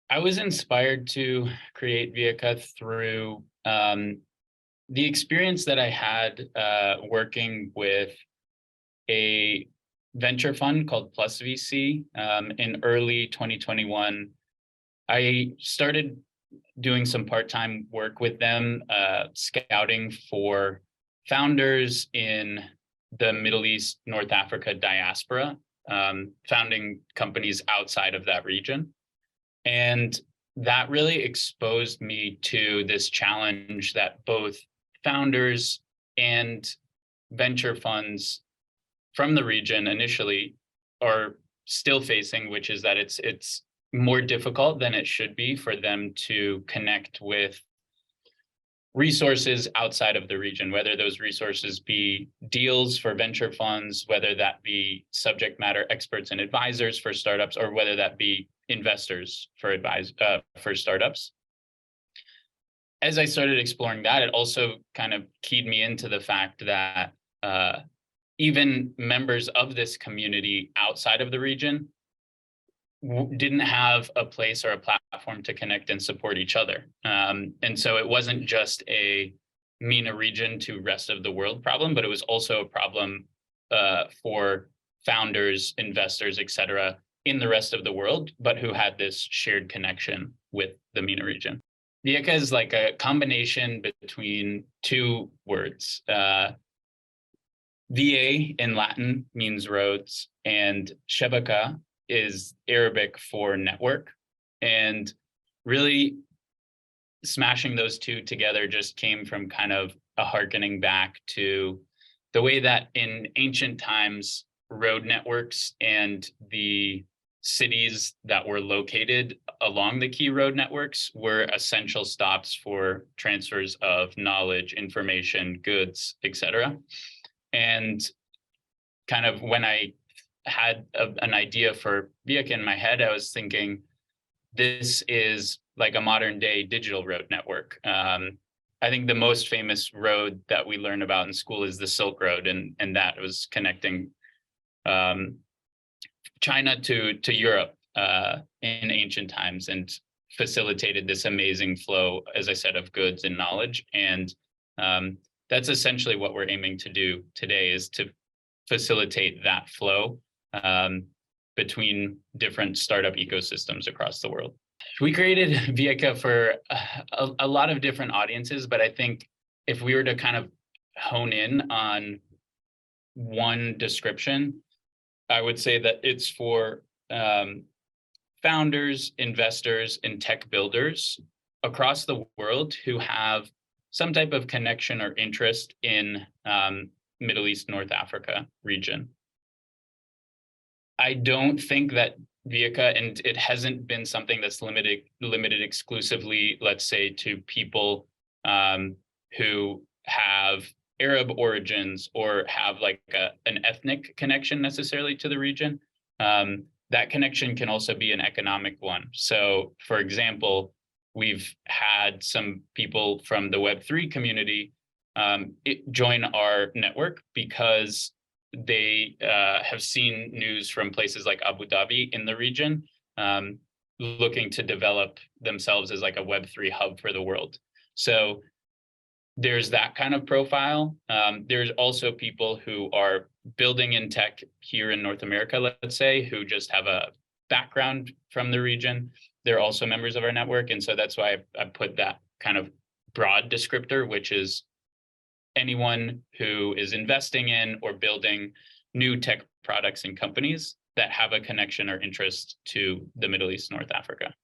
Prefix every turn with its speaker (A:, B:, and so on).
A: I was inspired to create Viaka through the experience that I had working with a venture fund called Plus VC in early 2021. I started doing some part-time work with them, scouting for founders in the Middle East, North Africa diaspora, founding companies outside of that region. And that really exposed me to this challenge that both founders and venture funds from the region initially are still facing, which is that it's more difficult than it should be for them to connect with resources outside of the region, whether those resources be deals for venture funds, whether that be subject matter experts and advisors for startups, or whether that be investors for startups. As I started exploring that, it also kind of keyed me into the fact that even members of this community outside of the region didn't have a place or a platform to connect and support each other. And so it wasn't just a MENA region to rest of the world problem, but it was also a problem for founders, investors, et cetera, in the rest of the world, but who had this shared connection with the MENA region. Viaka is like a combination between two words. VA in Latin means roads, and shabaka is Arabic for network. And really smashing those two together just came from kind of a hearkening back to the way that in ancient times, road networks and the cities that were located along the key road networks were essential stops for transfers of knowledge, information, goods, etc. And kind of when I had an idea for Viaka in my head, I was thinking, this is like a modern day digital road network. I think the most famous road that we learn about in school is the Silk Road, and that was connecting China to Europe in ancient times and facilitated this amazing flow, as I said, of goods and knowledge. And that's essentially what we're aiming to do today, is to facilitate that flow between different startup ecosystems across the world. We created Viaka for a lot of different audiences, but I think if we were to kind of hone in on one description, I would say that it's for founders, investors, and tech builders across the world who have some type of connection or interest in Middle East, North Africa region. I don't think that Viaka, and it hasn't been something that's limited exclusively, let's say, to people who have Arab origins or have like an ethnic connection necessarily to the region. That connection can also be an economic one. So, for example, we've had some people from the Web3 community join our network because they have seen news from places like Abu Dhabi in the region, looking to develop themselves as like a Web3 hub for the world. So there's that kind of profile. There's also people who are building in tech here in North America, let's say, who just have a background from the region. They're also members of our network. And so that's why I put that kind of broad descriptor, which is anyone who is investing in or building new tech products and companies that have a connection or interest to the Middle East, North Africa.